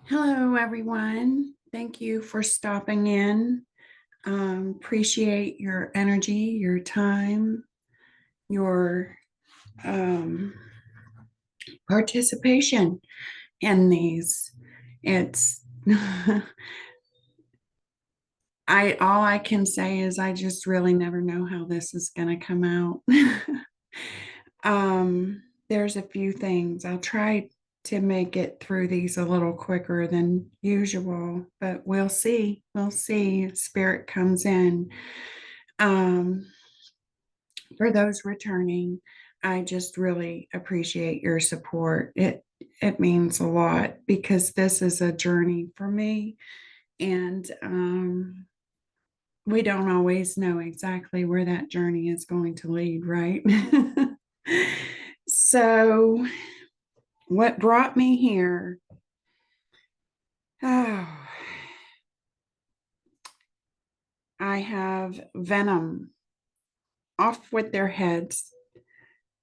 Hello, everyone. Thank you for stopping in. Appreciate your energy, your time, your um, participation in these. It's I all I can say is I just really never know how this is going to come out. There's a few things. I'll try to make it through these a little quicker than usual, but we'll see. We'll see. Spirit comes in. Um, for those returning, I just really appreciate your support. It means a lot because this is a journey for me, and we don't always know exactly where that journey is going to lead, right? So, what brought me here? Oh, I have Venom, off with their heads,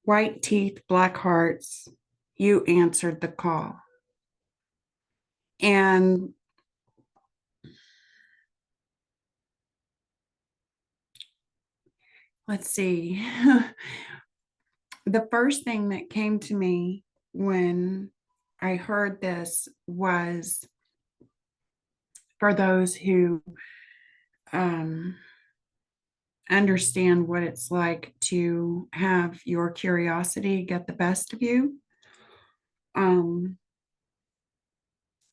white teeth, black hearts. You answered the call. And let's see, the first thing that came to me when I heard this was for those who um, understand what it's like to have your curiosity get the best of you um,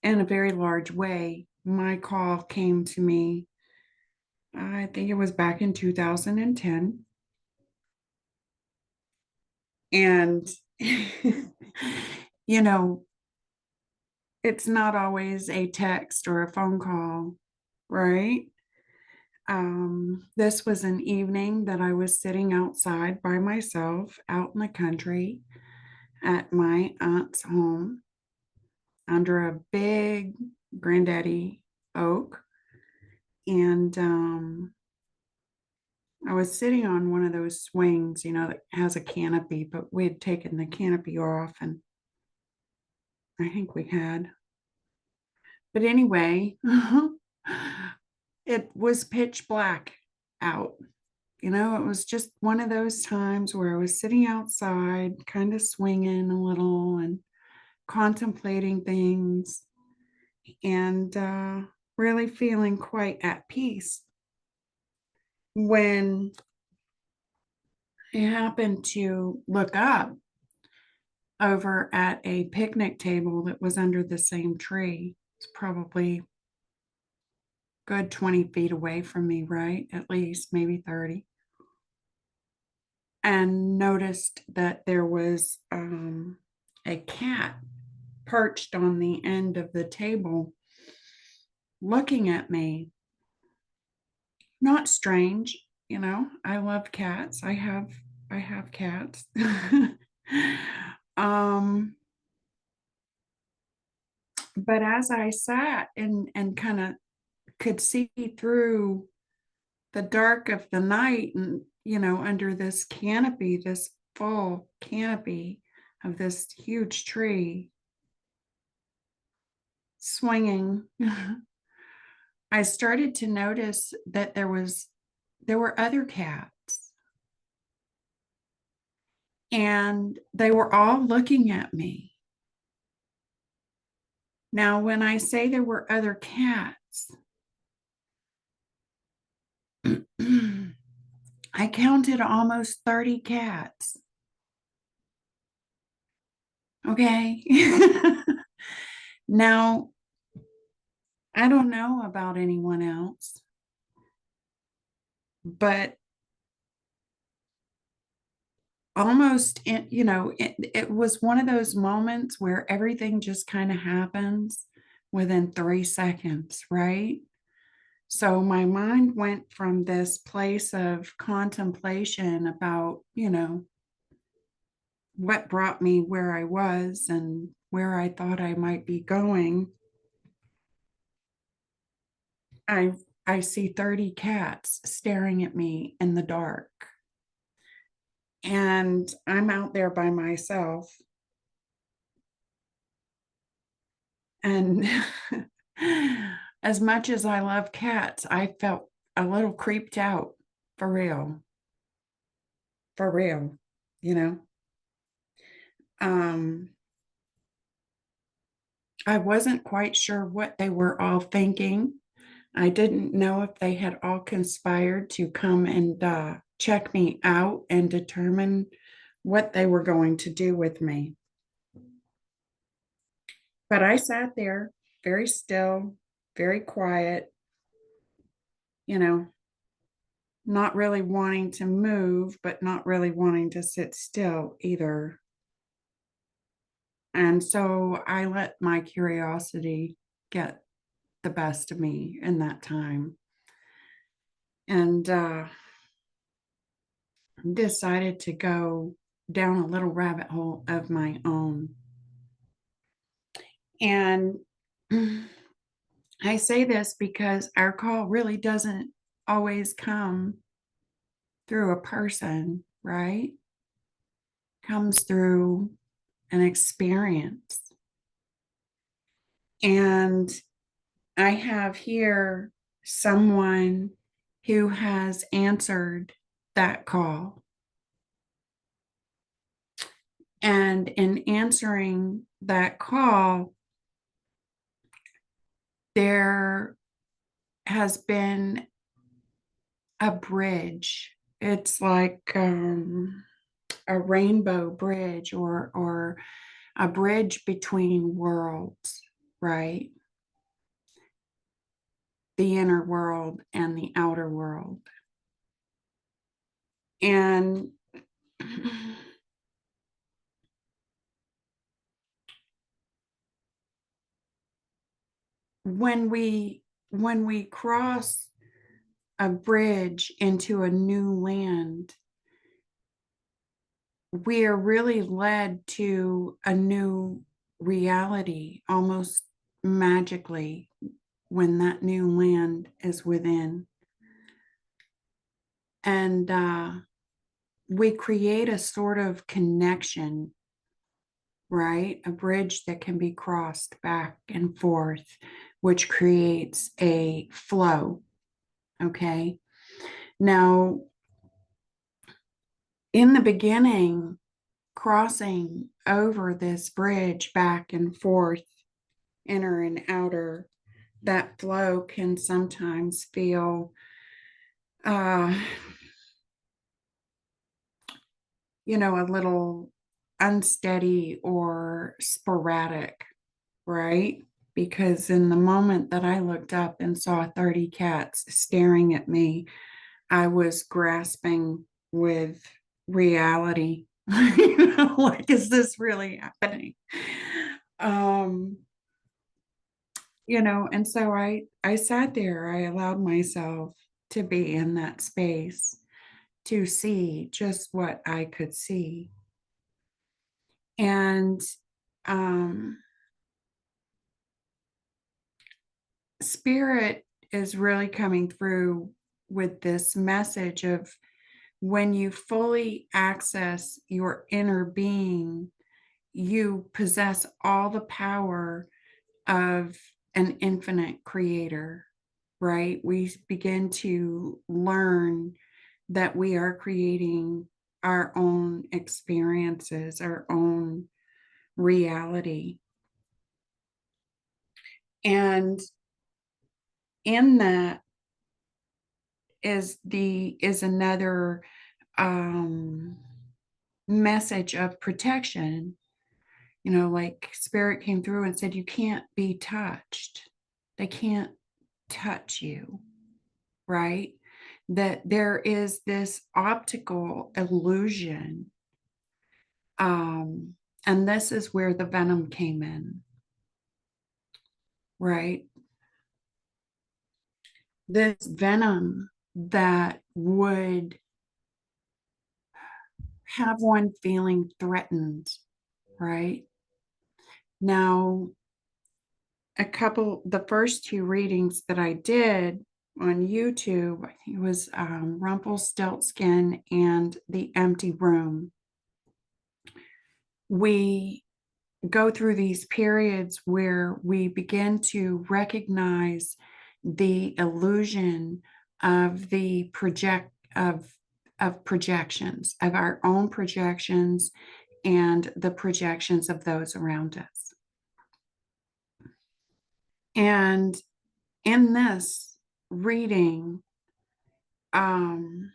in a very large way. My call came to me, I think it was back in 2010. And, you know, it's not always a text or a phone call, right? This was an evening that I was sitting outside by myself out in the country at my aunt's home under a big granddaddy oak. And I was sitting on one of those swings, that has a canopy, but we had taken the canopy off, and I think we had. But anyway, it was pitch black out. It was just one of those times where I was sitting outside, kind of swinging a little and contemplating things and really feeling quite at peace when I happened to look up over at a picnic table that was under the same tree. It's probably good 20 feet away from me, right? At least maybe 30. And noticed that there was a cat perched on the end of the table looking at me. Not strange, I love cats. I have cats. um but as I sat and kind of could see through the dark of the night and under this canopy, this full canopy of this huge tree swinging, I started to notice that there were other cats, and they were all looking at me. Now, when I say there were other cats, I counted almost 30 cats. Okay. Now, I don't know about anyone else, but almost, it was one of those moments where everything just kind of happens within 3 seconds, right? So my mind went from this place of contemplation about, what brought me where I was and where I thought I might be going. I I see 30 cats staring at me in the dark. And I'm out there by myself. And as much as I love cats, I felt a little creeped out, for real. For real, you know. Um, I wasn't quite sure what they were all thinking. I didn't know if they had all conspired to come and check me out and determine what they were going to do with me. But I sat there very still, very quiet, you know, not really wanting to move, but not really wanting to sit still either. And so I let my curiosity get the best of me in that time, and decided to go down a little rabbit hole of my own. And I say this because our call really doesn't always come through a person, right? Comes through an experience. And I have here someone who has answered that call. And in answering that call, there has been a bridge. It's like a rainbow bridge, or a bridge between worlds, right? The inner world and the outer world. And when we cross a bridge into a new land, we are really led to a new reality almost magically when that new land is within. And we create a sort of connection, right? A bridge that can be crossed back and forth, which creates a flow. Okay. Now, in the beginning, crossing over this bridge back and forth, inner and outer, that flow can sometimes feel, uh, a little unsteady or sporadic, right? Because in the moment that I looked up and saw 30 cats staring at me, I was grasping with reality. Like, is this really happening? Um, and so I sat there, I allowed myself to be in that space to see just what I could see. And um, Spirit is really coming through with this message of when you fully access your inner being, you possess all the power of an infinite creator, right? We begin to learn that we are creating our own experiences, our own reality. And in that is another message of protection. Like Spirit came through and said, you can't be touched. They can't touch you, right? That there is this optical illusion. And this is where the venom came in, right? This venom that would have one feeling threatened, right? Now, the first two readings that I did on YouTube, I think it was Rumpelstiltskin and The Empty Room. We go through these periods where we begin to recognize the illusion of the projections, of our own projections and the projections of those around us. And in this reading, um,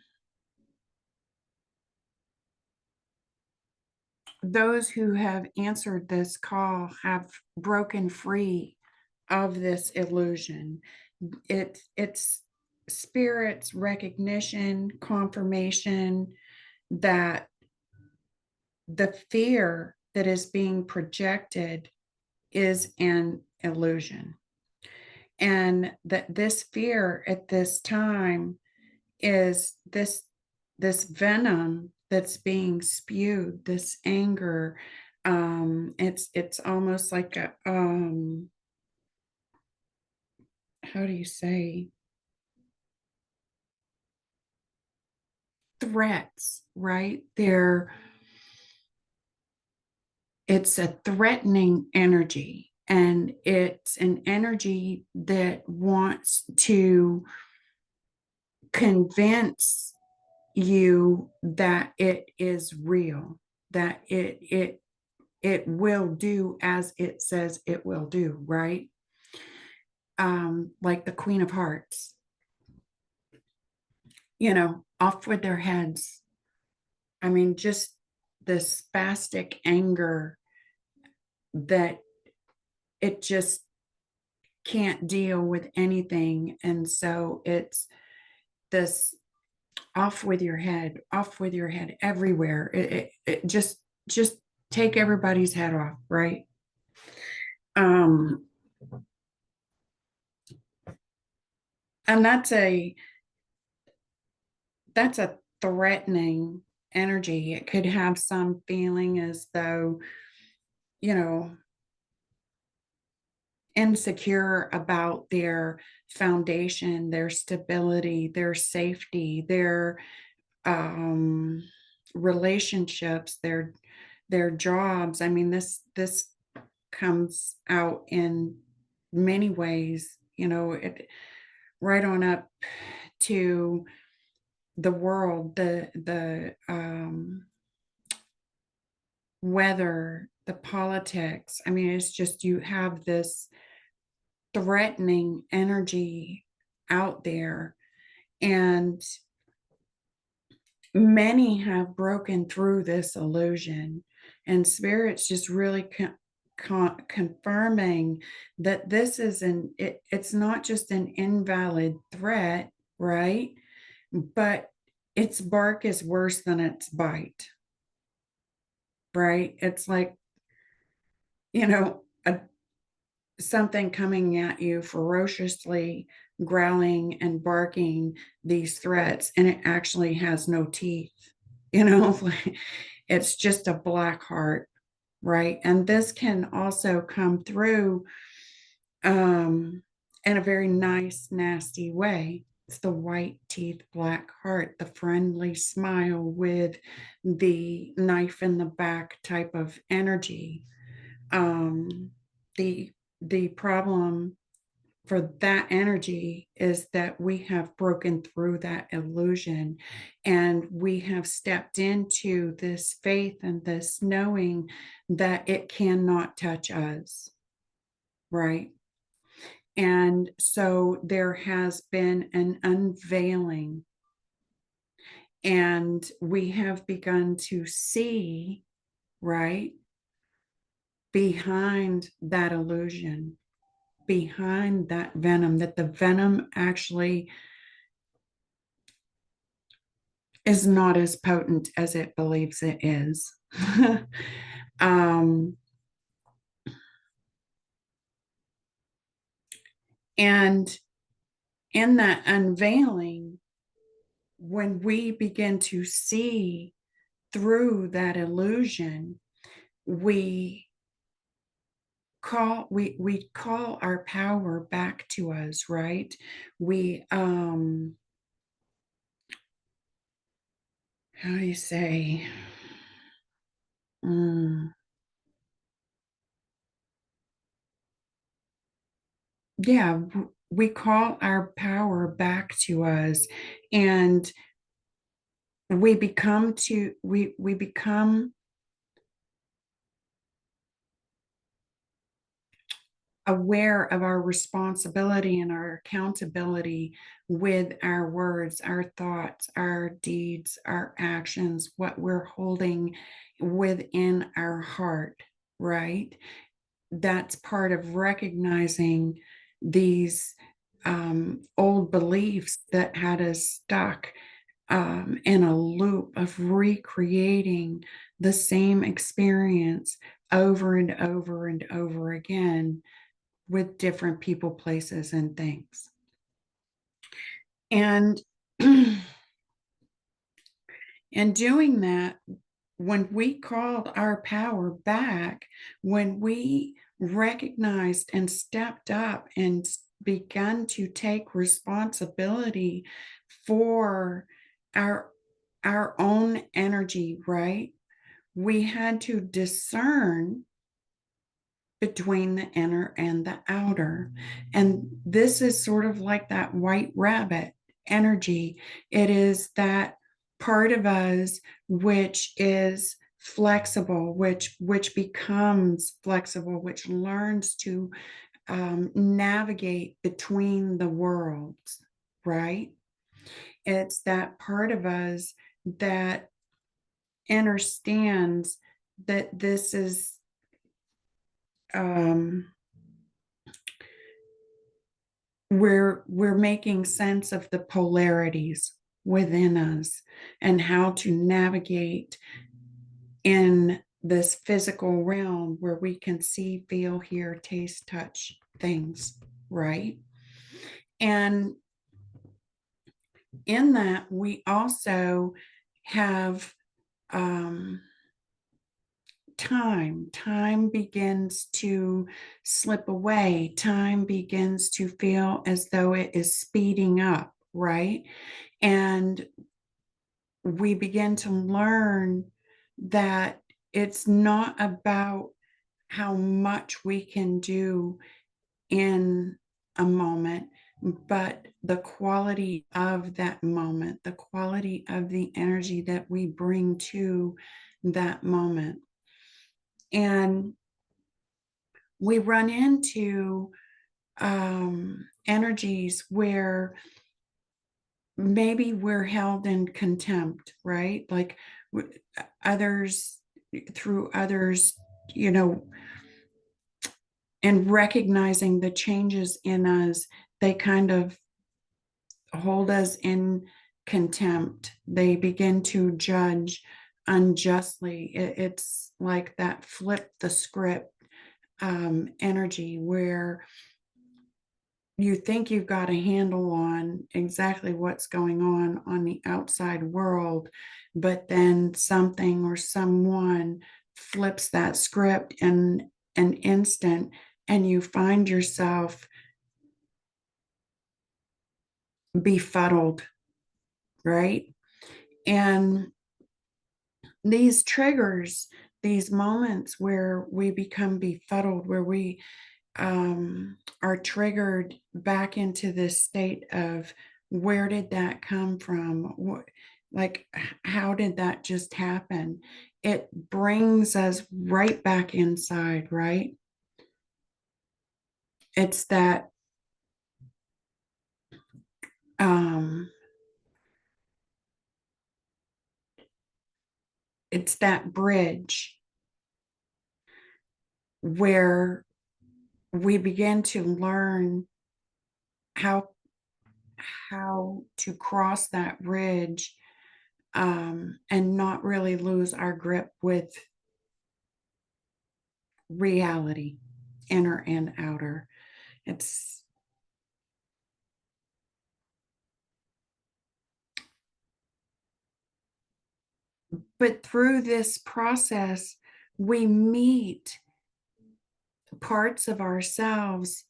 those who have answered this call have broken free of this illusion. It's spirit's recognition, confirmation that the fear that is being projected is an illusion. And that this fear at this time is this venom that's being spewed, this anger. It's almost like a how do you say, threats, right? It's a threatening energy, and it's an energy that wants to convince you that it is real, that it will do as it says it will do, right? Like the Queen of Hearts, off with their heads. I mean, just the spastic anger that it just can't deal with anything. And so it's this off with your head everywhere. It just take everybody's head off, right? Um, and that's a threatening energy. It could have some feeling as though, you know, insecure about their foundation, their stability, their safety, their um, relationships, their jobs. I mean, this comes out in many ways, right on up to the world, the weather, the politics. I mean, it's just you have this threatening energy out there, and many have broken through this illusion, and spirit's just really confirming that this is it's not just an invalid threat, right? But its bark is worse than its bite, right? It's like, you know a, something coming at you ferociously, growling and barking these threats, and it actually has no teeth, it's just a black heart, right? And this can also come through in a very nice, nasty way. It's the white teeth, black heart, the friendly smile with the knife in the back type of energy. Um, the the problem for that energy is that we have broken through that illusion, and we have stepped into this faith and this knowing that it cannot touch us, right? And so there has been an unveiling, and we have begun to see, right, behind that illusion, behind that venom, that the venom actually is not as potent as it believes it is. um, and in that unveiling, when we begin to see through that illusion, we call our power back to us, right? We how do you say, yeah, we call our power back to us, and we become aware of our responsibility and our accountability with our words, our thoughts, our deeds, our actions, what we're holding within our heart, right? That's part of recognizing these old beliefs that had us stuck in a loop of recreating the same experience over and over and over again with different people, places, and things. And in doing that, when we called our power back, when we recognized and stepped up and begun to take responsibility for our our own energy, right? We had to discern between the inner and the outer. And this is sort of like that white rabbit energy. It is that part of us which is flexible, which becomes flexible, which learns to navigate between the worlds, right? It's that part of us that understands that this is um, we're making sense of the polarities within us and how to navigate in this physical realm where we can see, feel, hear, taste, touch things, right? And in that, we also have um, time begins to slip away, time begins to feel as though it is speeding up, right? And we begin to learn that it's not about how much we can do in a moment, but the quality of that moment, the quality of the energy that we bring to that moment. And we run into energies where maybe we're held in contempt, right? Like others, through others, you know, and recognizing the changes in us, they kind of hold us in contempt. They begin to judge unjustly. It's like that flip the script energy where you think you've got a handle on exactly what's going on the outside world, but then something or someone flips that script in an instant, and you find yourself befuddled, right? And these triggers, these moments where we become befuddled, where we are triggered back into this state of where did that come from? What, like, how did that just happen? It brings us right back inside, right? It's that um, it's that bridge where we begin to learn how how to cross that bridge and not really lose our grip with reality, inner and outer. It's but through this process, we meet parts of ourselves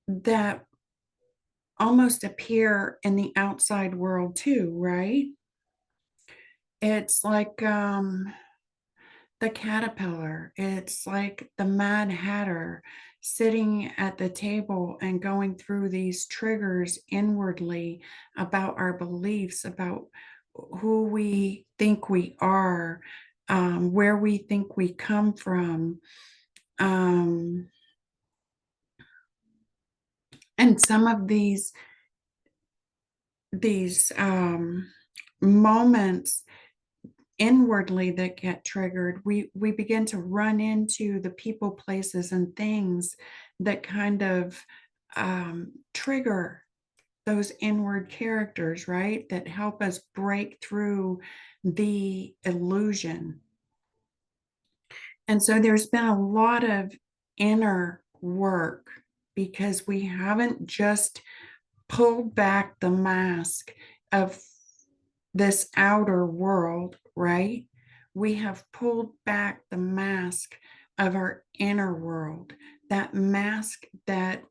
that almost appear in the outside world too, right? It's like the caterpillar. It's like the Mad Hatter sitting at the table and going through these triggers inwardly about our beliefs, about who we think we are, where we think we come from. Um, and some of these moments inwardly that get triggered, we begin to run into the people, places, and things that kind of trigger those inward characters, right? That help us break through the illusion. And so there's been a lot of inner work because we haven't just pulled back the mask of this outer world, right? We have pulled back the mask of our inner world, that mask that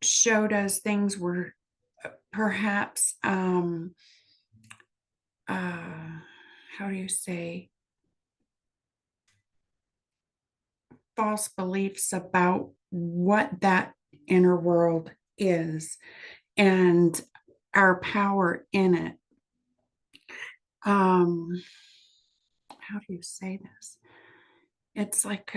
showed us things were perhaps, how do you say, false beliefs about what that inner world is and our power in it. Um, how do you say this? It's like,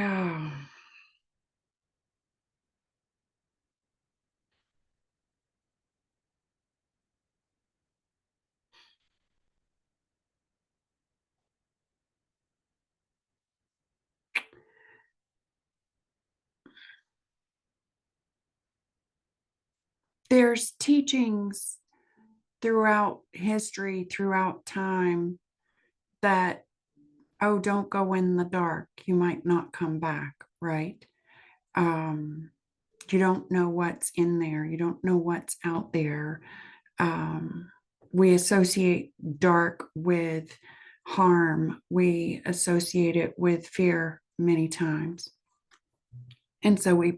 there's teachings throughout history, throughout time, that, oh, don't go in the dark. You might not come back, right? Um, you don't know what's in there. You don't know what's out there. Um, we associate dark with harm. We associate it with fear many times. And so we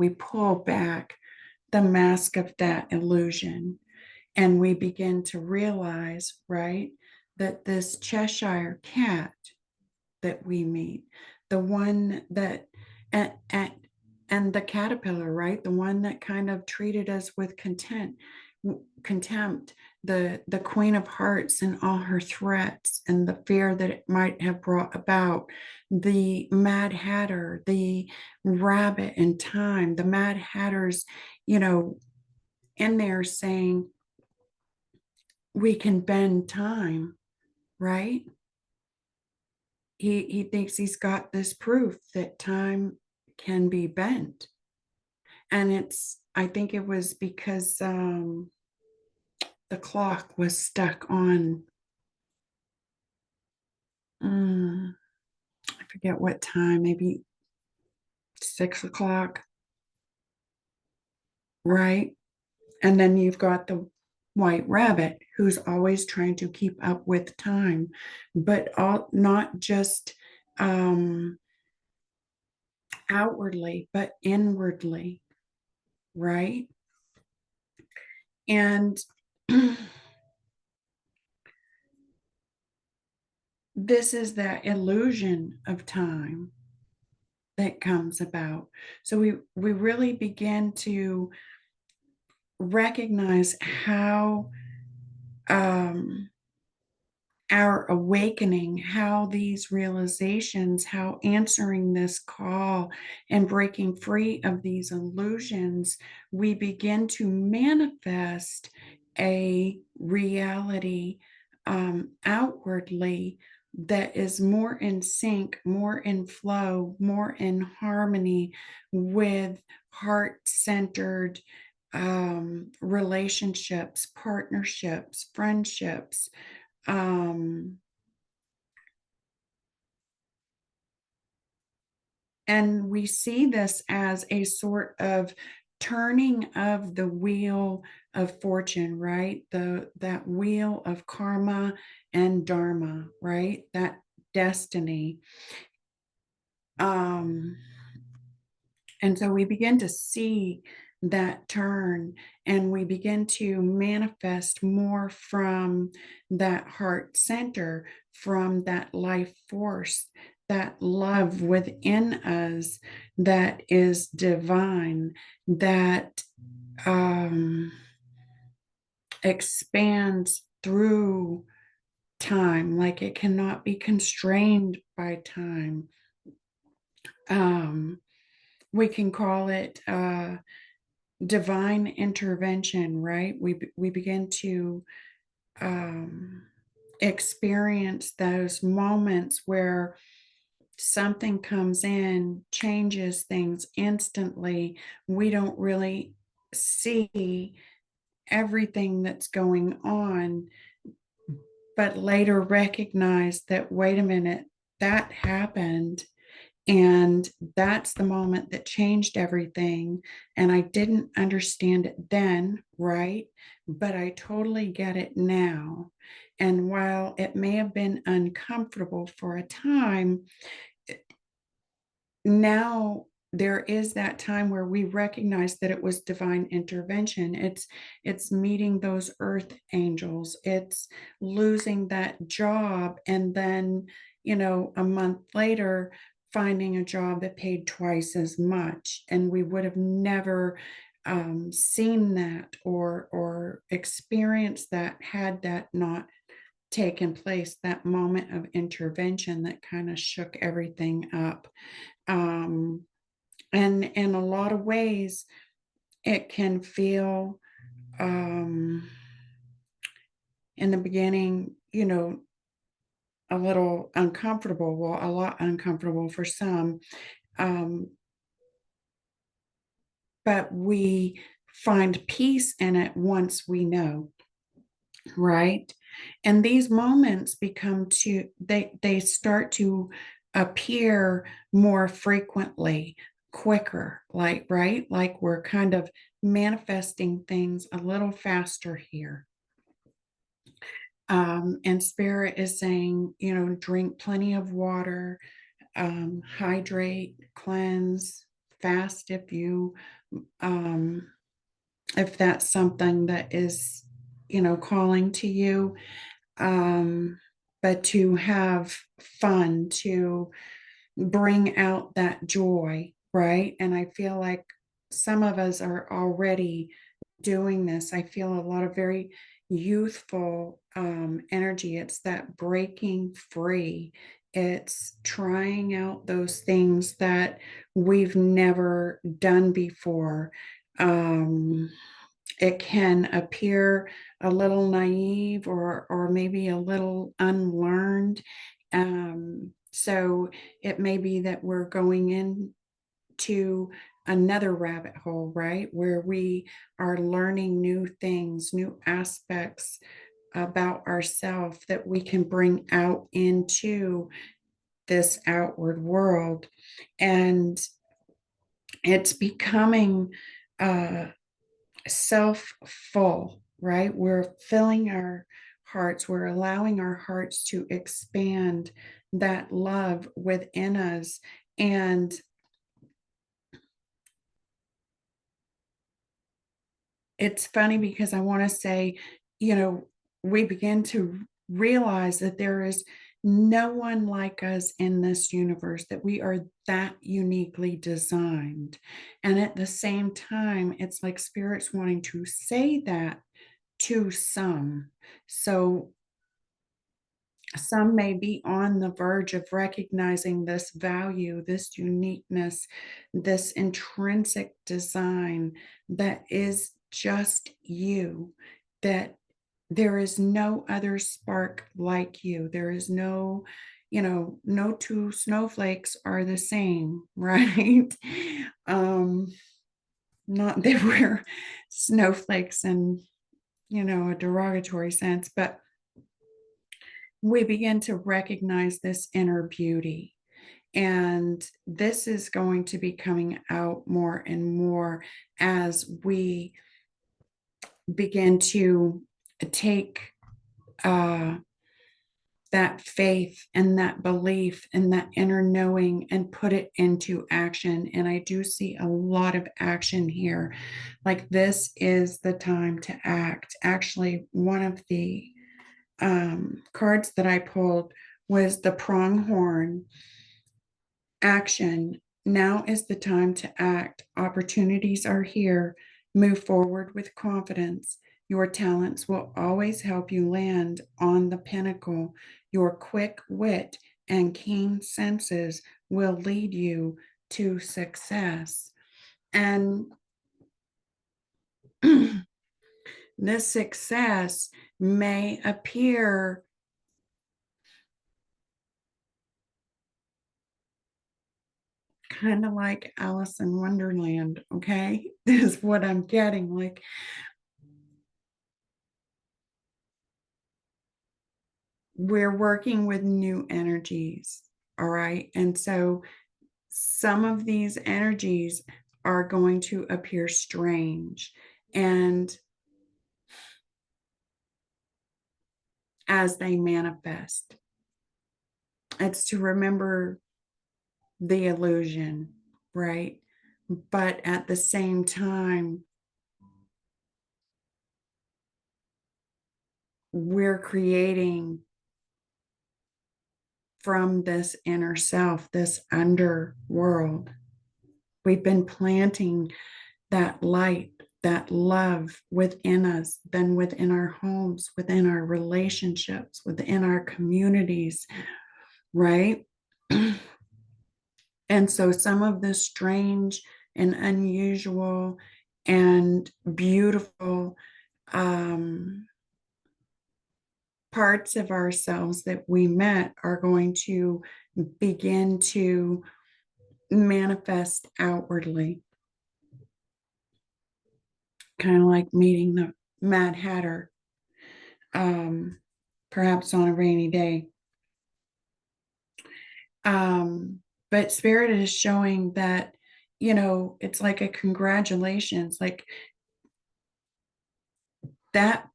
pull back the mask of that illusion, and we begin to realize, right, that this Cheshire cat that we meet, the one that, and the caterpillar, right, the one that kind of treated us with contempt, the Queen of Hearts and all her threats and the fear that it might have brought about, the Mad Hatter, the rabbit in time, the Mad Hatter's, you know, in there saying we can bend time, right? He thinks he's got this proof that time can be bent. And I think it was because the clock was stuck on, I forget what time, maybe 6 o'clock, right? And then you've got the white rabbit who's always trying to keep up with time, but not just um, outwardly, but inwardly, right? And this is that illusion of time that comes about. So we really begin to recognize how um, our awakening, how these realizations, how answering this call and breaking free of these illusions, we begin to manifest a reality outwardly that is more in sync, more in flow, more in harmony with heart centered relationships, partnerships, friendships. Um, and we see this as a sort of turning of the wheel of fortune, right? That wheel of karma and dharma, right? That destiny. Um, and so we begin to see that turn, and we begin to manifest more from that heart center, from that life force, that love within us that is divine, that expands through time, like it cannot be constrained by time. Um, we can call it divine intervention, right? We begin to um, experience those moments where something comes in, changes things instantly. We don't really see everything that's going on, but later recognize that, wait a minute, that happened. And that's the moment that changed everything. And I didn't understand it then, right? But I totally get it now. And while it may have been uncomfortable for a time, now there is that time where we recognize that it was divine intervention. It's meeting those earth angels, it's losing that job, and then, a month later finding a job that paid twice as much, and we would have never seen that or experienced that had that not taken place, that moment of intervention that kind of shook everything up. um, and in a lot of ways it can feel, in the beginning, a little uncomfortable, well, a lot uncomfortable for some, um, but we find peace in it once we know, right? And these moments become to they start to appear more frequently, quicker, like, right, like we're kind of manifesting things a little faster here. And spirit is saying, drink plenty of water, hydrate, cleanse, fast um, if that's something that is, calling to you. But to have fun, to bring out that joy, right? And I feel like some of us are already doing this. I feel a lot of very youthful energy. It's that breaking free. It's trying out those things that we've never done before. Um, it can appear a little naive or maybe a little unlearned. So it may be that we're going into another rabbit hole, right? Where we are learning new things, new aspects about ourselves that we can bring out into this outward world. And it's becoming uh, self full, right? We're filling our hearts, we're allowing our hearts to expand that love within us. And it's funny because I want to say, we begin to realize that there is no one like us in this universe, that we are that uniquely designed. And at the same time, it's like spirit's wanting to say that to some. So some may be on the verge of recognizing this value, this uniqueness, this intrinsic design that is just you, that there is no other spark like you. There is no, no two snowflakes are the same, right? um, Not that we're snowflakes in, a derogatory sense, but we begin to recognize this inner beauty. And this is going to be coming out more and more as we begin to take that faith and that belief and that inner knowing and put it into action. And I do see a lot of action here. Like this is the time to act. Actually, one of the cards that I pulled was the pronghorn. Action. Now is the time to act. Opportunities are here. Move forward with confidence. Your talents will always help you land on the pinnacle. Your quick wit and keen senses will lead you to success. And this success may appear kind of like Alice in Wonderland, okay? This is what I'm getting. Like, we're working with new energies, all right? And so some of these energies are going to appear strange. And as they manifest, it's to remember the illusion, right? But at the same time, we're creating from this inner self, this underworld. We've been planting that light, that love within us, then within our homes, within our relationships, within our communities, right? And so some of the strange and unusual and beautiful parts of ourselves that we met are going to begin to manifest outwardly, kind of like meeting the Mad Hatter, um, perhaps on a rainy day. But Spirit is showing that, it's like a congratulations, like that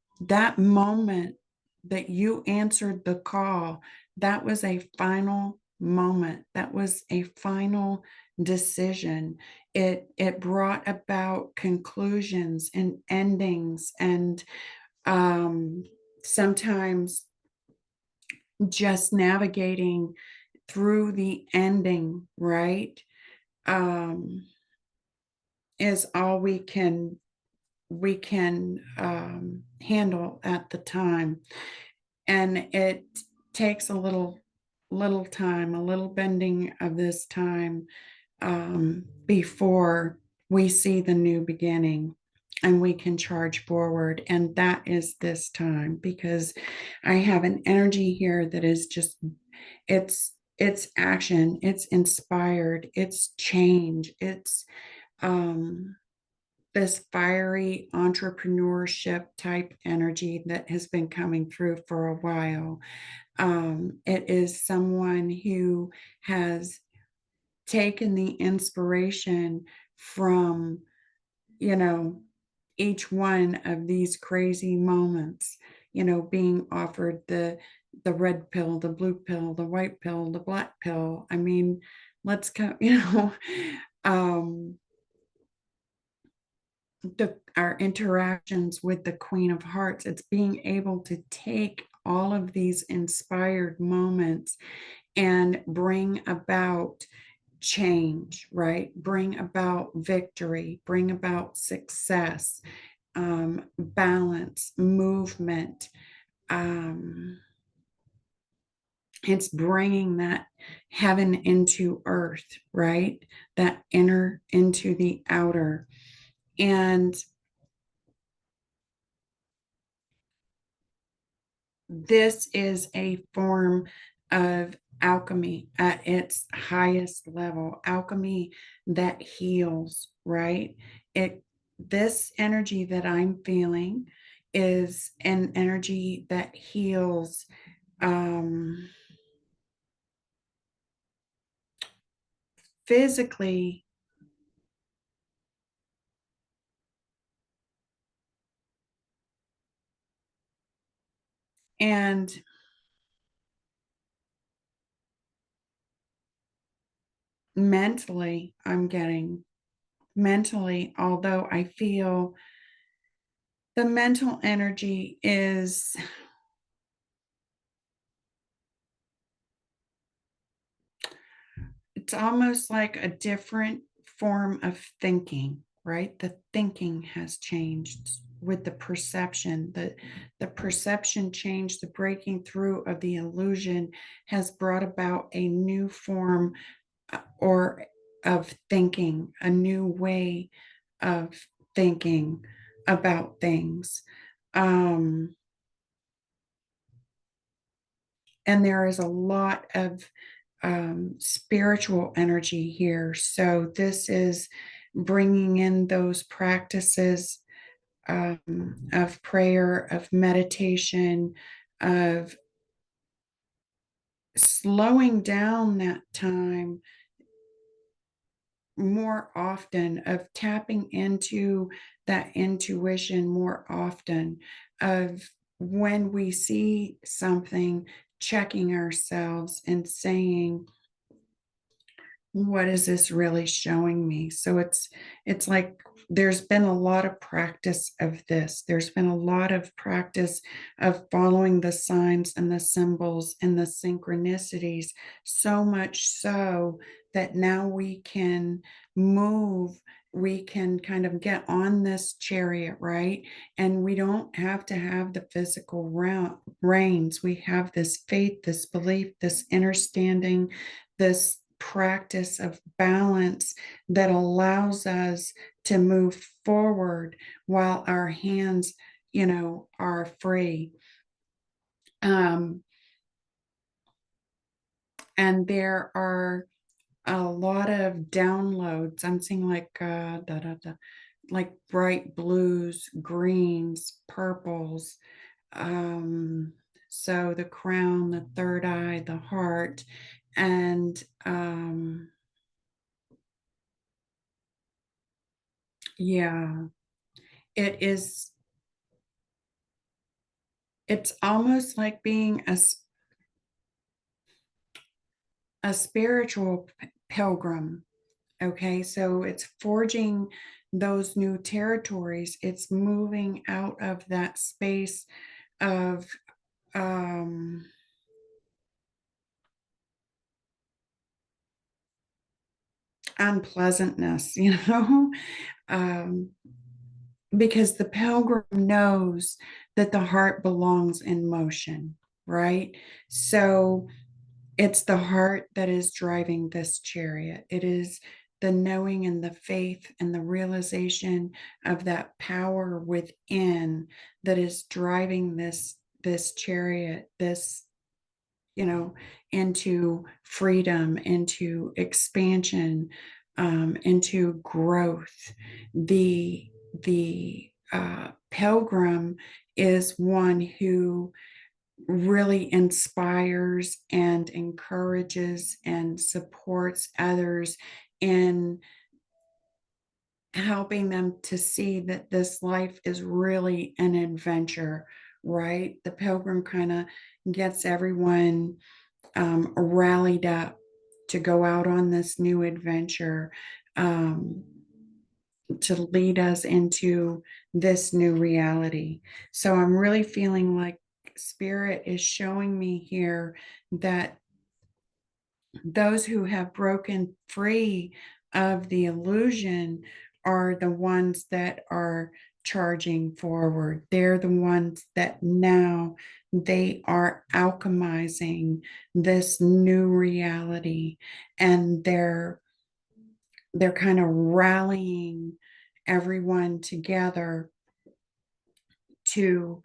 moment that you answered the call, that was a final moment. That was a final decision. It brought about conclusions and endings, and sometimes just navigating through the ending, right? Um, is all we can handle at the time, and it takes a little time, a little bending of this time, before we see the new beginning and we can charge forward. And that is this time, because I have an energy here that is just, it's action, it's inspired, it's change, it's um this fiery entrepreneurship type energy that has been coming through for a while. It is someone who has taken the inspiration from, you know, each one of these crazy moments, being offered the red pill, the blue pill, the white pill, the black pill. I mean, let's go, um, our interactions with the Queen of Hearts. It's being able to take all of these inspired moments and bring about change, right? Bring about victory, bring about success, balance, movement. Um, it's bringing that heaven into earth, right? That inner into the outer. And this is a form of alchemy at its highest level, alchemy that heals, right? It This energy that I'm feeling is an energy that heals, physically and mentally, I'm getting mentally, although I feel the mental energy is, it's almost like a different form of thinking, right? The thinking has changed with the perception. The perception change, the breaking through of the illusion has brought about a new form or of thinking, a new way of thinking about things. Um, and there is a lot of spiritual energy here. So this is bringing in those practices of prayer, of meditation, of slowing down that time more often, of tapping into that intuition more often, of when we see something, checking ourselves and saying, what is this really showing me? So it's like there's been a lot of practice of this. There's been a lot of practice of following the signs and the symbols and the synchronicities, so much so that now we can move, we can kind of get on this chariot, right? And we don't have to have the physical reins. We have this faith, this belief, this understanding, this practice of balance that allows us to move forward while our hands, are free. Um, and there are a lot of downloads. I'm seeing like like bright blues, greens, purples. Um, so the crown, the third eye, the heart, and yeah, it is, it's almost like being a spiritual pilgrim. Okay, so it's forging those new territories. It's moving out of that space of um, unpleasantness, um, because the pilgrim knows that the heart belongs in motion, right? So it's the heart that is driving this chariot. It is the knowing and the faith and the realization of that power within that is driving this chariot, this, you know, into freedom, into expansion, into growth. The pilgrim is one who really inspires and encourages and supports others in helping them to see that this life is really an adventure, right? The pilgrim kind of gets everyone rallied up to go out on this new adventure, um, to lead us into this new reality. So I'm really feeling like Spirit is showing me here that those who have broken free of the illusion are the ones that are charging forward. They're the ones that now they are alchemizing this new reality, and they're kind of rallying everyone together to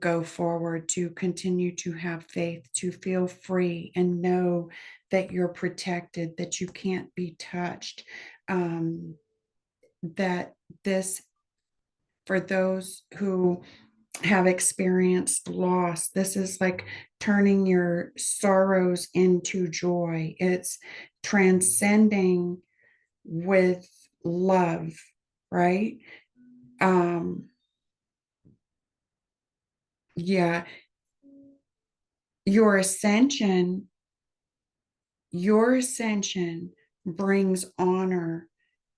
go forward, to continue to have faith, to feel free and know that you're protected, that you can't be touched. That this, for those who have experienced loss, this is like turning your sorrows into joy. It's transcending with love, right? Um, yeah, your ascension, your ascension brings honor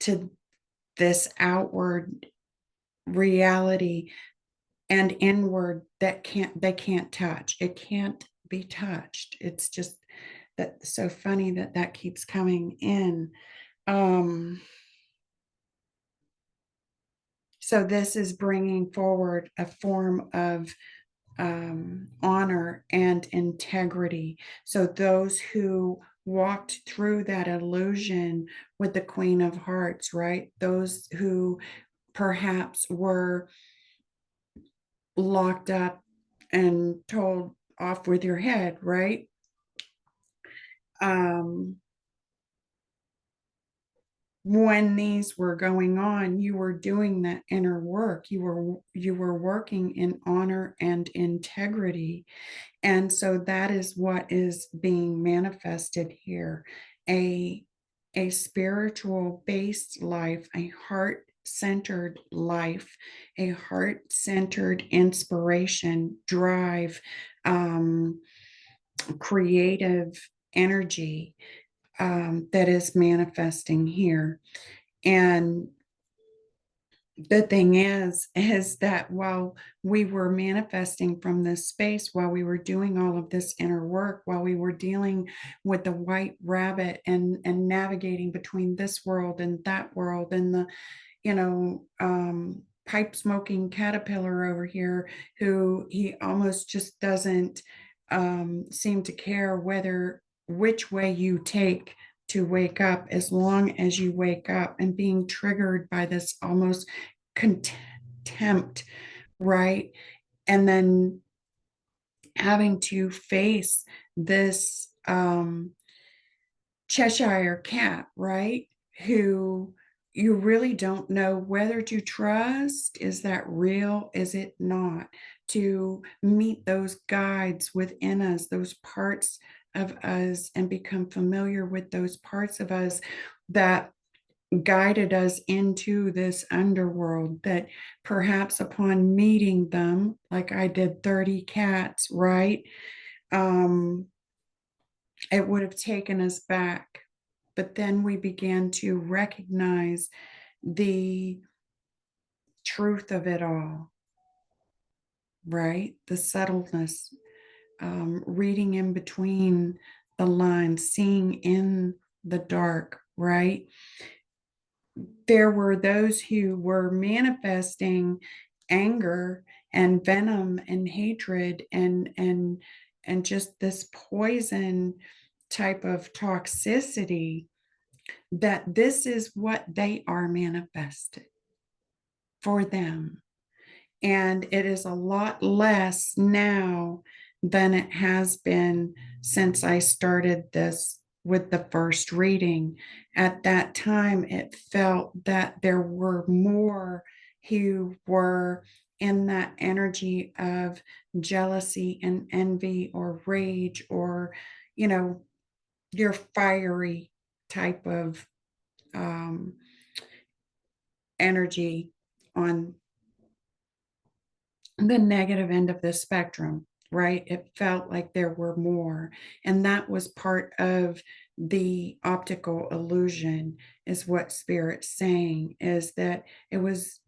to this outward reality and inward that they can't touch. It can't be touched. It's just that so funny that that keeps coming in. Um, so this is bringing forward a form of honor and integrity. So those who walked through that illusion with the Queen of Hearts, right? Those who perhaps were locked up and told off with your head, right? Um, when these were going on, you were doing that inner work. You were working in honor and integrity. And so that is what is being manifested here. A a spiritual based life, a heart centered life, a heart centered inspiration, drive, um, creative energy that is manifesting here. And the thing is that while we were manifesting from this space, while we were doing all of this inner work, while we were dealing with the white rabbit and navigating between this world and that world and the pipe smoking caterpillar over here, who he almost just doesn't seem to care whether which way you take to wake up, as long as you wake up, and being triggered by this almost contempt, right? And then having to face this Cheshire cat, right? Who you really don't know whether to trust. Is that real? Is it not? To meet those guides within us, those parts of us, and become familiar with those parts of us that guided us into this underworld, that perhaps upon meeting them, like I did 30 cats, right? Um, it would have taken us back. But then we began to recognize the truth of it all, right? The subtleness, reading in between the lines, seeing in the dark, right? There were those who were manifesting anger and venom and hatred and just this poison type of toxicity, that this is what they are manifested for them. And it is a lot less now than it has been since I started this with the first reading. At that time, it felt that there were more who were in that energy of jealousy and envy or rage, or, your fiery type of um, energy on the negative end of the spectrum, right? It felt like there were more. And that was part of the optical illusion, is what Spirit's saying, is that it was,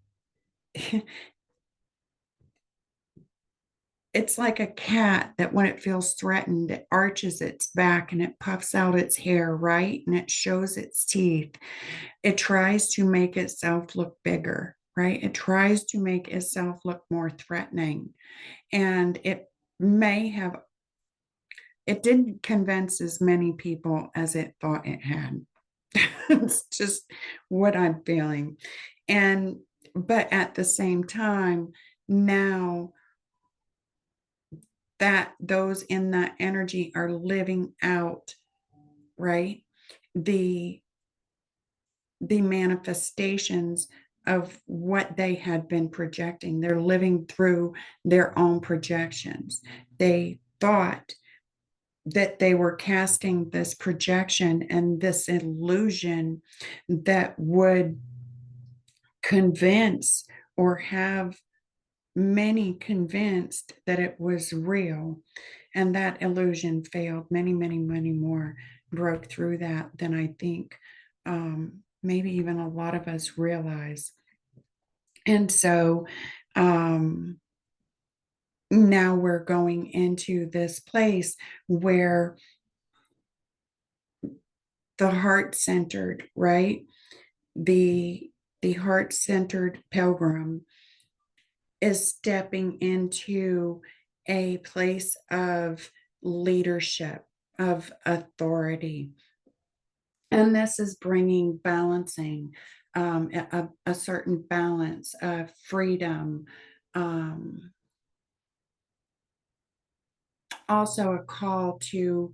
it's like a cat that when it feels threatened, it arches its back and it puffs out its hair, right? And it shows its teeth. It tries to make itself look bigger, right? It tries to make itself look more threatening. And it didn't convince as many people as it thought it had. It's just what I'm feeling. But at the same time, now that those in that energy are living out, right, the the manifestations of what they had been projecting. They're living through their own projections. They thought that they were casting this projection and this illusion that would convince, or have many convinced, that it was real. And that illusion failed. Many, many, many more broke through that than I think maybe even a lot of us realize. And so um, now we're going into this place where the heart centered, right? The the heart centered pilgrim is stepping into a place of leadership, of authority. And this is bringing balancing, a certain balance of freedom, um, also a call to,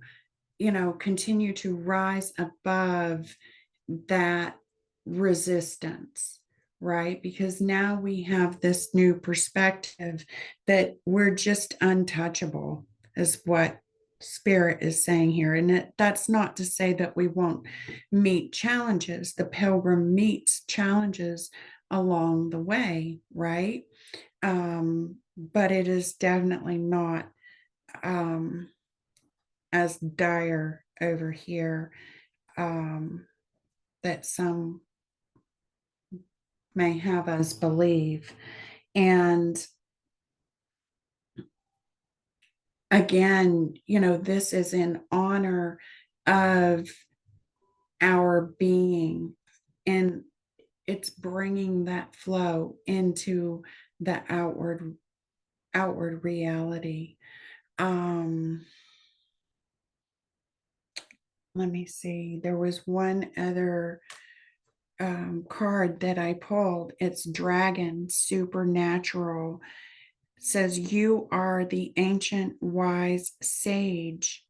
continue to rise above that resistance, right? Because now we have this new perspective that we're just untouchable, is what Spirit is saying here. And that's not to say that we won't meet challenges. The pilgrim meets challenges along the way, right? But it is definitely not um, as dire over here that some may have us believe. And again, this is in honor of our being, and it's bringing that flow into the outward reality. Um, Let me see. There was one other card that I pulled. It's Dragon Supernatural. It says, "You are the ancient wise sage."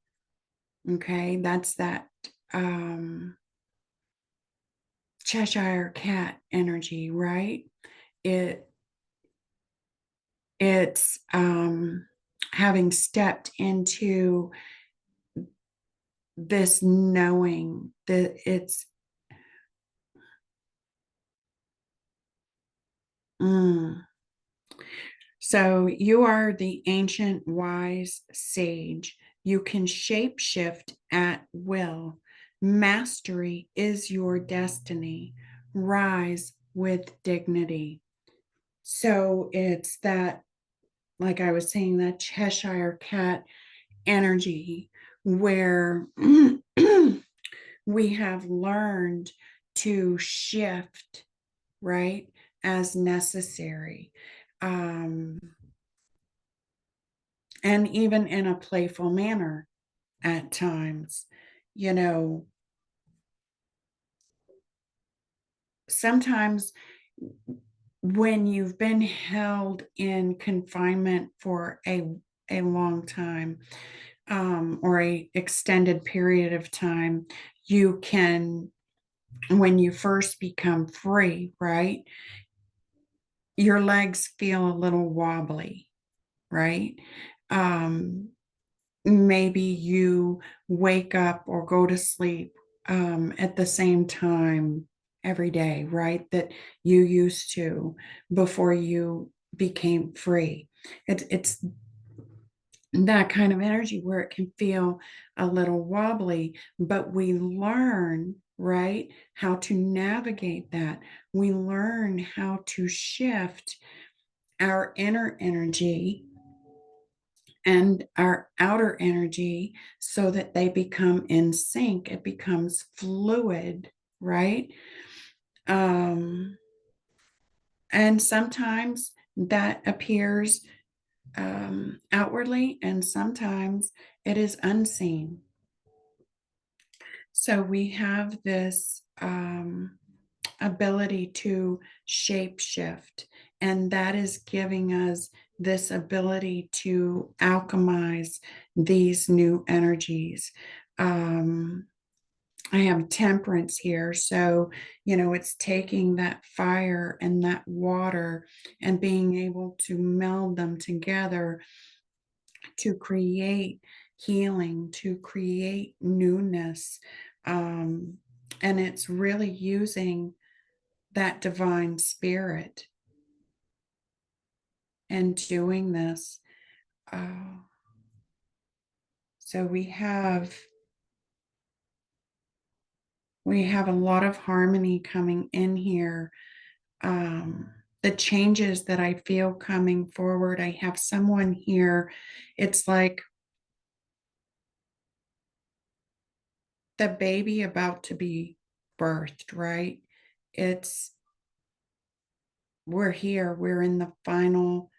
Okay, that's that um, Cheshire cat energy, right? It it's having stepped into this knowing that it's mm, so you are the ancient wise sage. You can shapeshift at will. Mastery is your destiny. Rise with dignity. So it's that, like I was saying, that Cheshire cat energy where we have learned to shift, right, as necessary. Um, and even in a playful manner at times. You know, sometimes when you've been held in confinement for a long time, or a extended period of time, you can, when you first become free, right, your legs feel a little wobbly, right? Um, Maybe you wake up or go to sleep at the same time every day, right? That you used to before you became free. It's that kind of energy where it can feel a little wobbly, but we learn, right, how to navigate that. We learn how to shift our inner energy and our outer energy so that they become in sync. It becomes fluid, right? Um, and sometimes that appears outwardly, and sometimes it is unseen. So we have this ability to shape shift, and that is giving us this ability to alchemize these new energies. Um, I have temperance here. So, it's taking that fire and that water and being able to meld them together to create healing, to create newness. Um, and it's really using that divine spirit and doing this. Uh, so we have we have a lot of harmony coming in here. The changes that I feel coming forward, I have someone here. It's like the baby about to be birthed, right? It's we're here, we're in the final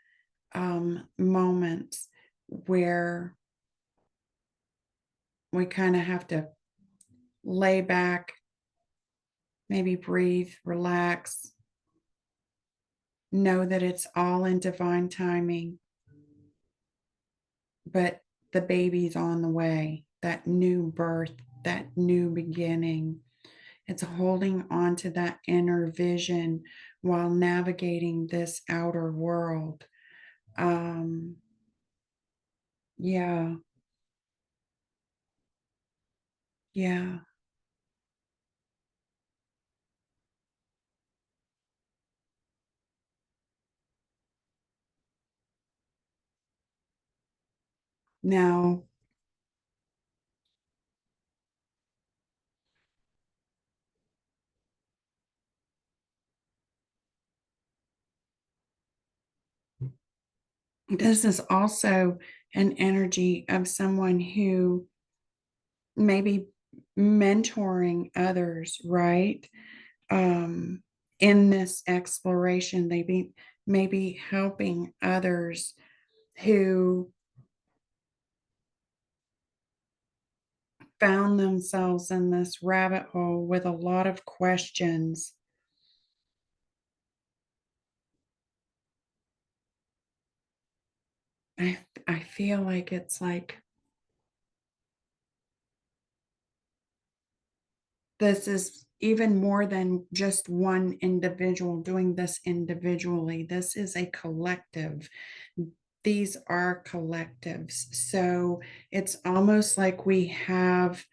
moments where we kind of have to lay back, maybe breathe, relax, know that it's all in divine timing, but the baby's on the way, that new birth, that new beginning. It's holding on to that inner vision while navigating this outer world. Um, yeah, yeah. Now, this is also an energy of someone who may be mentoring others, right? Um, in this exploration, they be maybe helping others who found themselves in this rabbit hole with a lot of questions. I feel like it's like this is even more than just one individual doing this individually. This is a collective. These are collectives. So it's almost like we have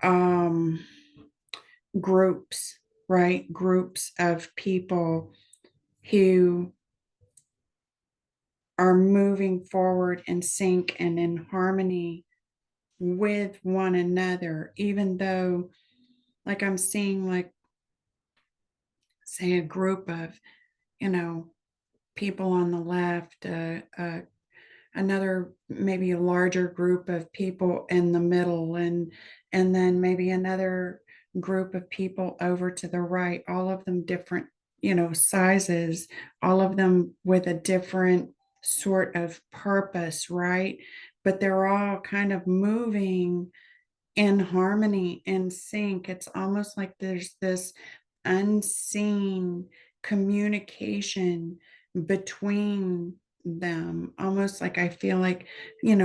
um, groups, right? Groups of people who are moving forward in sync and in harmony with one another, even though, like, I'm seeing, like, say, a group of, you know, people on the left, another maybe a larger group of people in the middle, and then maybe another group of people over to the right, all of them different, sizes, all of them with a different sort of purpose, right? But they're all kind of moving in harmony, in sync. It's almost like there's this unseen communication between them, almost like I feel like,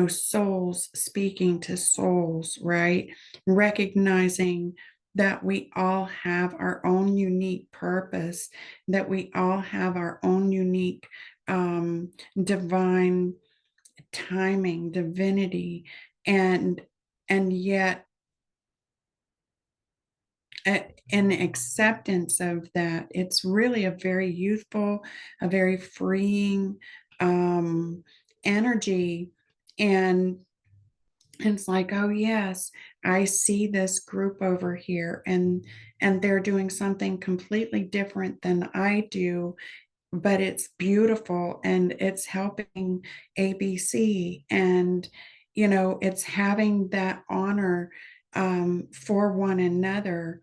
souls speaking to souls, right? Recognizing that we all have our own unique purpose, that we all have our own unique divine timing, divinity, and yet an acceptance of that. It's really a very youthful, a very freeing energy. And it's like, oh yes, I see this group over here, and they're doing something completely different than I do, but it's beautiful and it's helping ABC. And it's having that honor for one another,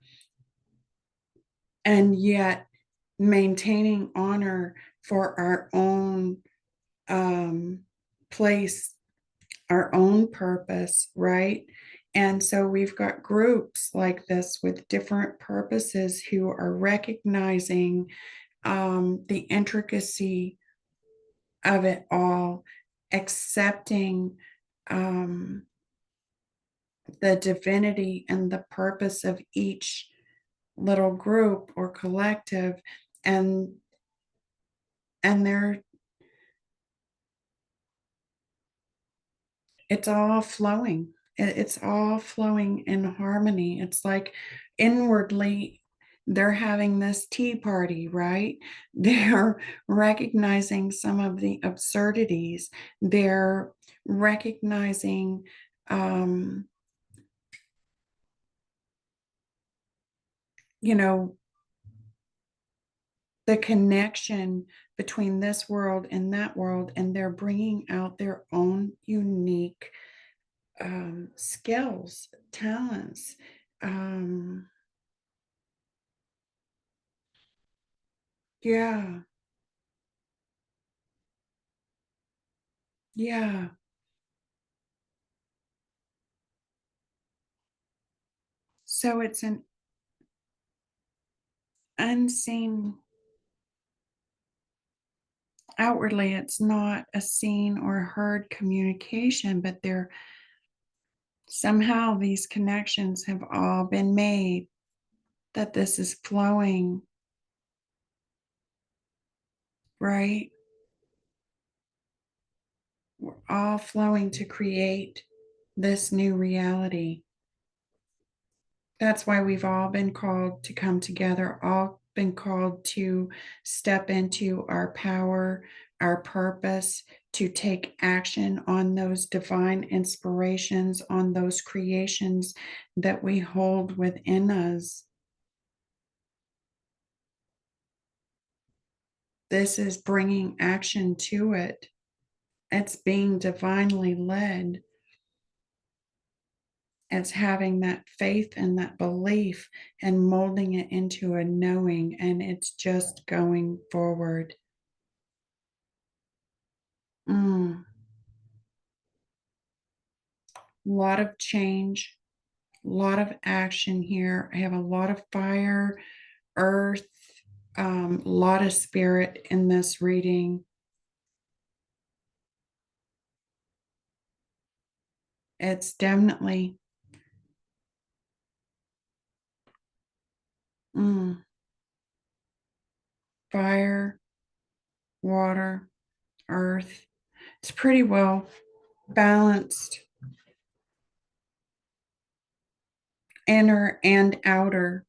and yet maintaining honor for our own um, place, our own purpose, right? And so we've got groups like this with different purposes who are recognizing the intricacy of it all, accepting um, the divinity and the purpose of each little group or collective, and they're it's all flowing. It's all flowing in harmony. It's like inwardly they're having this tea party, right? They're recognizing some of the absurdities. They're recognizing um, you know, the connection between this world and that world, and they're bringing out their own unique skills, talents. Um, yeah, yeah. So it's an unseen, outwardly, it's not a seen or heard communication, but there somehow these connections have all been made, that this is flowing, right? We're all flowing to create this new reality. That's why we've all been called to come together, all been called to step into our power, our purpose, to take action on those divine inspirations, on those creations that we hold within us. This is bringing action to it. It's being divinely led. It's having that faith and that belief and molding it into a knowing, and it's just going forward. Mm. A lot of change, a lot of action here. I have a lot of fire, earth, a lot of spirit in this reading. It's definitely mm, fire, water, earth. It's pretty well balanced, inner and outer.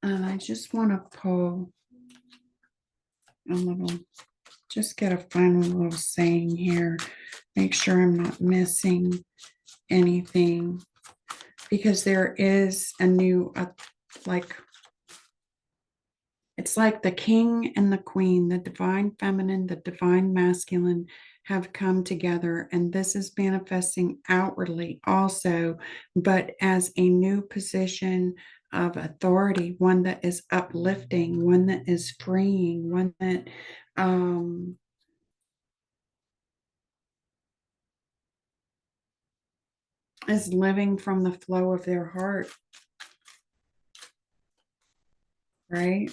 And I just want to pull a little, just get a final little saying here. Make sure I'm not missing anything, because there is a new, like, it's like the king and the queen, the divine feminine, the divine masculine have come together, and this is manifesting outwardly also, but as a new position of authority, one that is uplifting, one that is freeing, one that um, is living from the flow of their heart, right?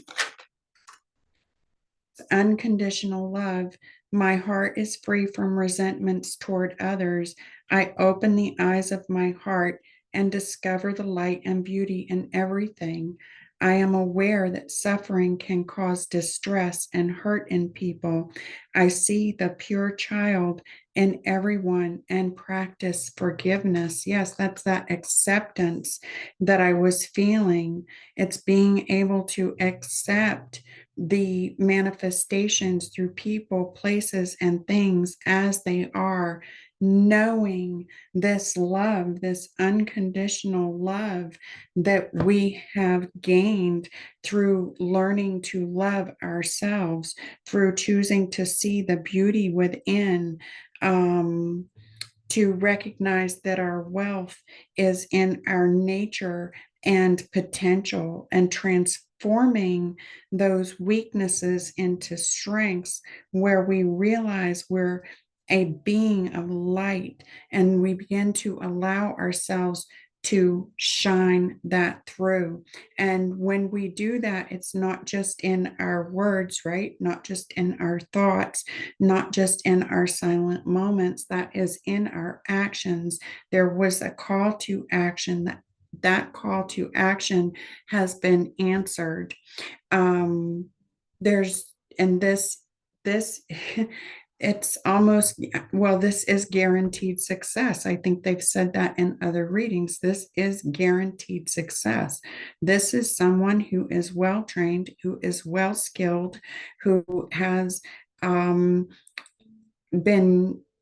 Unconditional love. My heart is free from resentments toward others. I open the eyes of my heart and discover the light and beauty in everything. I am aware that suffering can cause distress and hurt in people. I see the pure child in everyone and practice forgiveness. Yes, that's that acceptance that I was feeling. It's being able to accept the manifestations through people, places, and things as they are, knowing this love, this unconditional love that we have gained through learning to love ourselves, through choosing to see the beauty within. To recognize that our wealth is in our nature and potential, and transforming those weaknesses into strengths, where we realize we're a being of light, and we begin to allow ourselves to shine that through. And when we do that, it's not just in our words, right? Not just in our thoughts, not just in our silent moments, that is in our actions. There was a call to action, that call to action has been answered. There's and this it's almost, well, this is guaranteed success. I think they've said that in other readings. This is guaranteed success. This is someone who is well trained, who is well skilled, who has been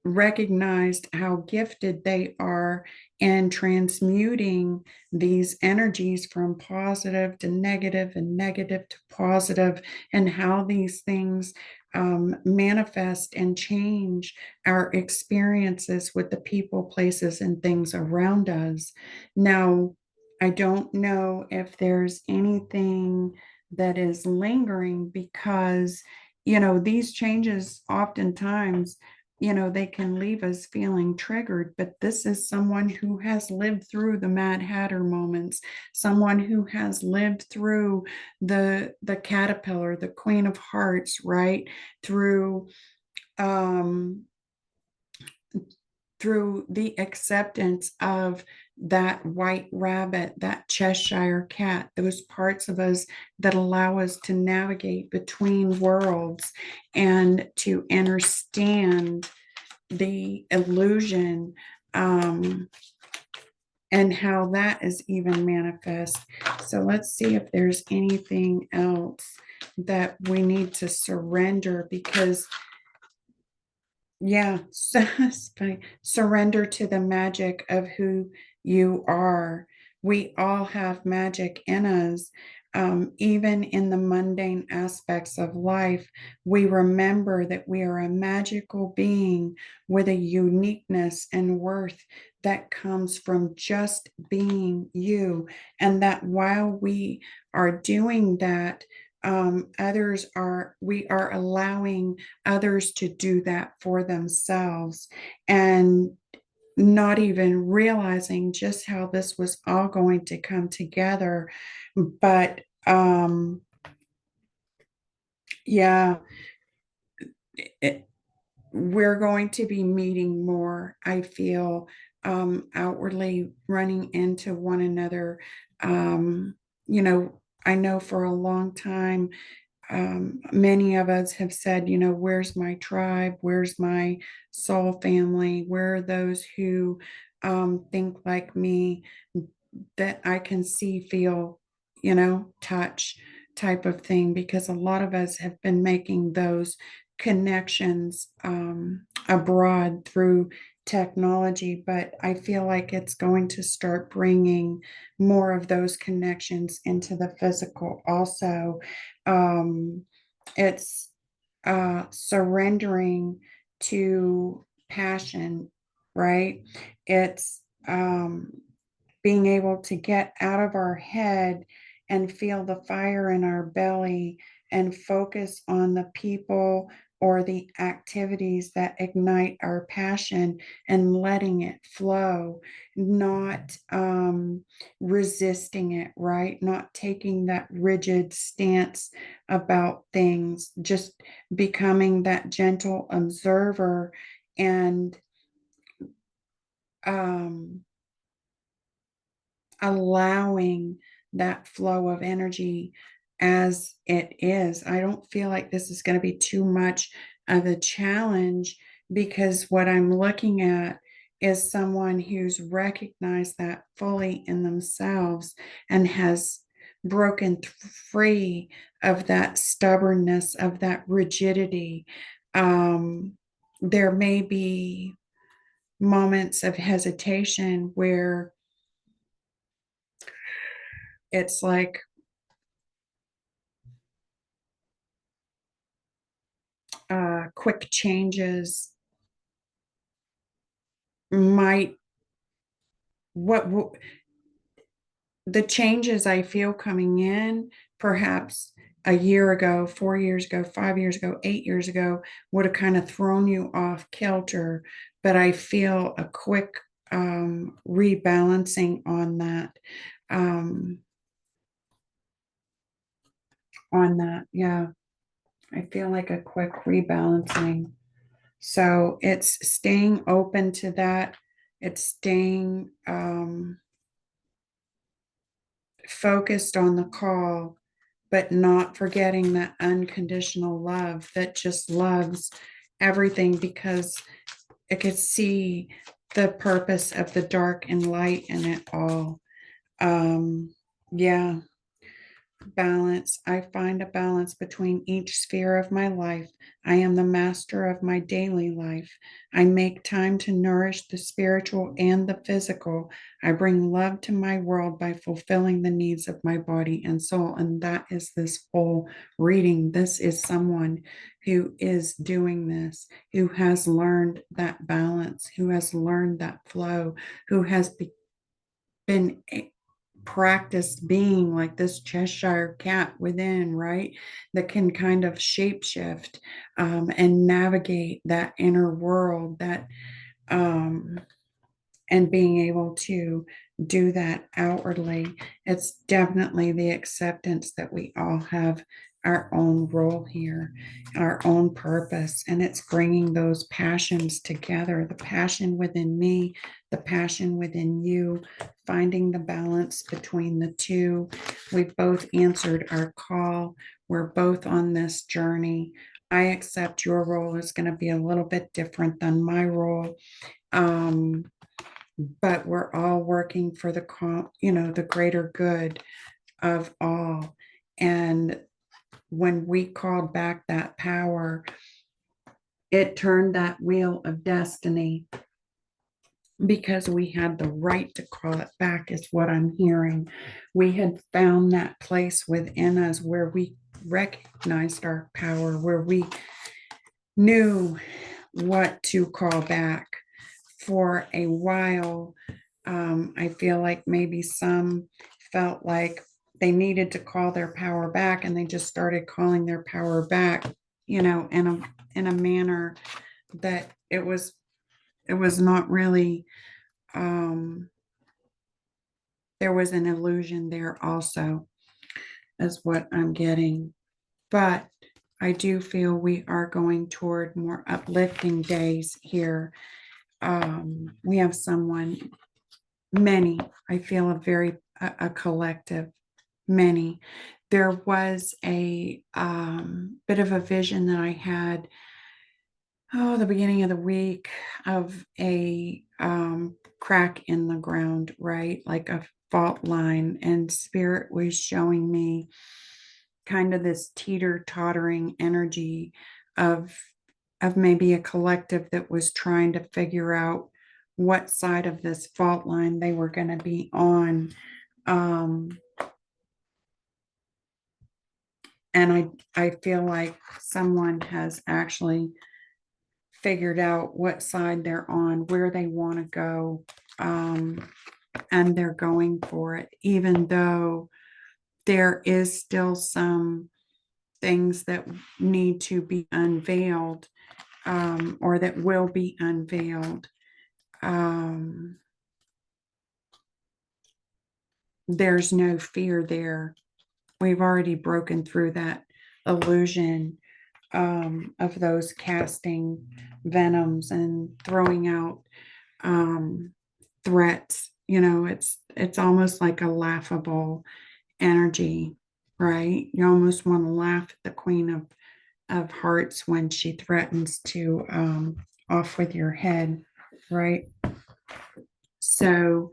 recognized how gifted they are in transmuting these energies from positive to negative and negative to positive, and how these things manifest and change our experiences with the people, places, and things around us. Now, I don't know if there's anything that is lingering, because, these changes oftentimes, they can leave us feeling triggered, but this is someone who has lived through the Mad Hatter moments, someone who has lived through the caterpillar, the Queen of Hearts, right? Through um through the acceptance of that white rabbit, that Cheshire cat, those parts of us that allow us to navigate between worlds and to understand the illusion, um, and how that is even manifest. So let's see if there's anything else that we need to surrender, because yeah, surrender to the magic of who you are. We all have magic in us. Even in the mundane aspects of life, we remember that we are a magical being with a uniqueness and worth that comes from just being you. And that while we are doing that, we are allowing others to do that for themselves, and not even realizing just how this was all going to come together. But yeah, it, we're going to be meeting more, I feel, outwardly running into one another. I know for a long time, many of us have said, where's my tribe? Where's my soul family? Where are those who think like me, that I can see, feel, touch, type of thing? Because a lot of us have been making those connections abroad through technology, but I feel like it's going to start bringing more of those connections into the physical also. um, it's surrendering to passion, right? It's being able to get out of our head and feel the fire in our belly and focus on the people or the activities that ignite our passion, and letting it flow, not resisting it, right? Not taking that rigid stance about things, just becoming that gentle observer, and um, allowing that flow of energy as it is. I don't feel like this is going to be too much of a challenge, because what I'm looking at is someone who's recognized that fully in themselves and has broken free of that stubbornness, of that rigidity. Um, there may be moments of hesitation where it's like, quick changes might what the changes I feel coming in, perhaps a year ago, 4 years ago, 5 years ago, 8 years ago, would have kind of thrown you off kilter. But I feel a quick rebalancing on that. Um, yeah, I feel like a quick rebalancing. So it's staying open to that. It's staying focused on the call, but not forgetting that unconditional love that just loves everything, because it could see the purpose of the dark and light in it all. Yeah. balance. I find a balance between each sphere of my life. I am the master of my daily life. I make time to nourish the spiritual and the physical. I bring love to my world by fulfilling the needs of my body and soul. And that is this whole reading. This is someone who is doing this, who has learned that balance, who has learned that flow, who has been practiced being like this Cheshire cat within, right? That can kind of shapeshift and navigate that inner world, that um, and being able to do that outwardly. It's definitely the acceptance that we all have our own role here, our own purpose, and it's bringing those passions together, the passion within me, the passion within you, finding the balance between the two. We've both answered our call. We're both on this journey. I accept your role is going to be a little bit different than my role. Um, but we're all working for the greater good of all. And when we called back that power, it turned that wheel of destiny because we had the right to call it back, is what I'm hearing. We had found that place within us where we recognized our power, where we knew what to call back. For a while, I feel like maybe some felt like they needed to call their power back, and they just started calling their power back, in a manner that it was not really. There was an illusion there also, is what I'm getting. But I do feel we are going toward more uplifting days here. We have someone, many, I feel a collective, many. There was a bit of a vision that I had, the beginning of the week, of a crack in the ground, right? Like a fault line. And spirit was showing me kind of this teeter-tottering energy of maybe a collective that was trying to figure out what side of this fault line they were going to be on. Um, and I feel like someone has actually figured out what side they're on, where they want to go, and they're going for it, even though there is still some things that need to be unveiled, or that will be unveiled. There's no fear there. We've already broken through that illusion, of those casting venoms and throwing out threats. It's almost like a laughable energy, right? You almost want to laugh at the Queen of Hearts when she threatens to off with your head, right? So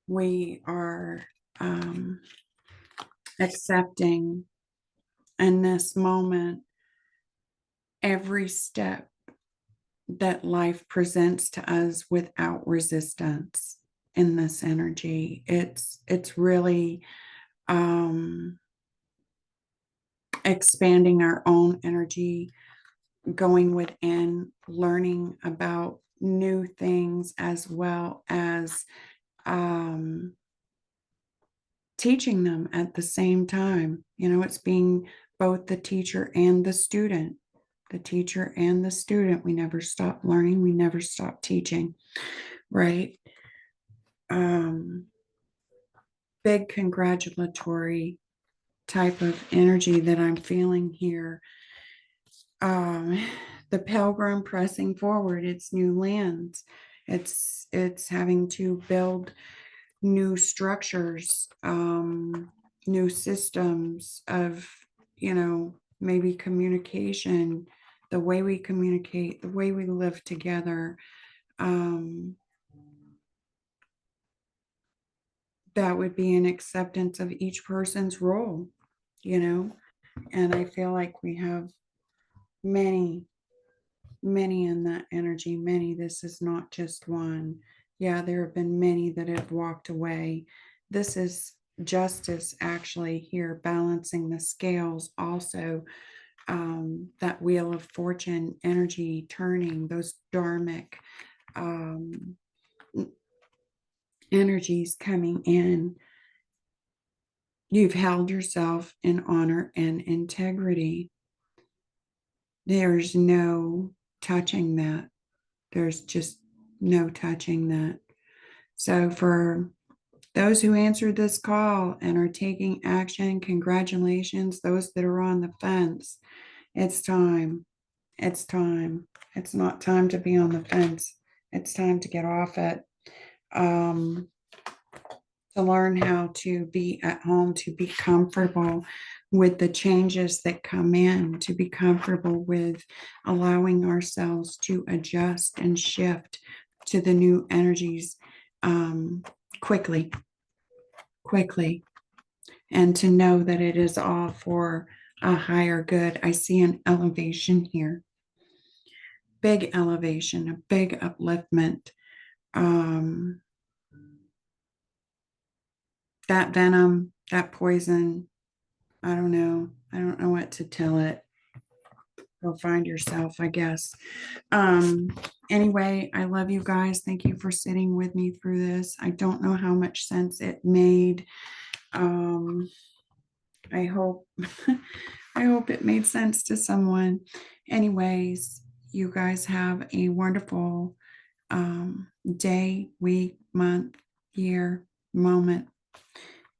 we are accepting in this moment every step that life presents to us without resistance in this energy. It's really expanding our own energy, going within, learning about new things, as well as um, teaching them at the same time. It's being both the teacher and the student. The teacher and the student. We never stop learning. We never stop teaching, right? Big congratulatory type of energy that I'm feeling here. Um, the pilgrim pressing forward, it's new lands. It's having to build new structures, new systems of, maybe communication, the way we communicate, the way we live together. that would be an acceptance of each person's role, you know. And I feel like we have many, many in that energy, many. This is not just one. Yeah, there have been many that have walked away. This is justice actually here, balancing the scales also. That wheel of fortune energy turning, those dharmic um, energies coming in. You've held yourself in honor and integrity. There's no touching that. There's just no touching that. So, for those who answered this call and are taking action, congratulations. Those that are on the fence, it's time. It's time. It's not time to be on the fence. It's time to get off it. Um, to learn how to be at home, to be comfortable with the changes that come in, to be comfortable with allowing ourselves to adjust and shift to the new energies um, quickly, quickly, and to know that it is all for a higher good. I see an elevation here, big elevation, a big upliftment. Um, that venom, that poison, I don't know. I don't know what to tell it. Go find yourself, I guess. Um, anyway, I love you guys. Thank you for sitting with me through this. I don't know how much sense it made. Um, I hope I hope it made sense to someone. Anyways, you guys have a wonderful day, week, month, year, moment,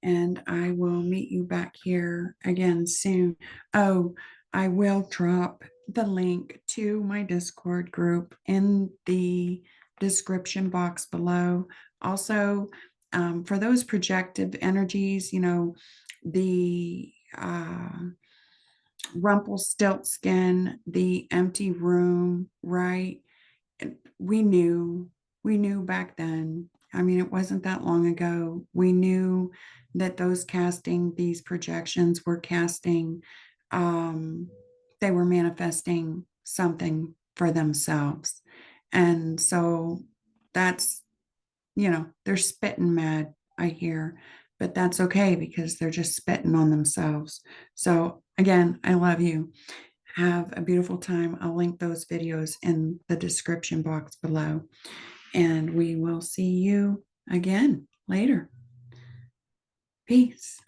and I will meet you back here again soon. Oh, I will drop the link to my Discord group in the description box below. Also, for those projective energies, you know, the Rumpelstiltskin, the empty room, right? We knew, we knew back then. I mean, it wasn't that long ago. We knew that those casting, these projections were casting, um, they were manifesting something for themselves. And so that's, you know, they're spitting mad, I hear, but that's okay because they're just spitting on themselves. So again, I love you. Have a beautiful time. I'll link those videos in the description box below. And we will see you again later. Peace.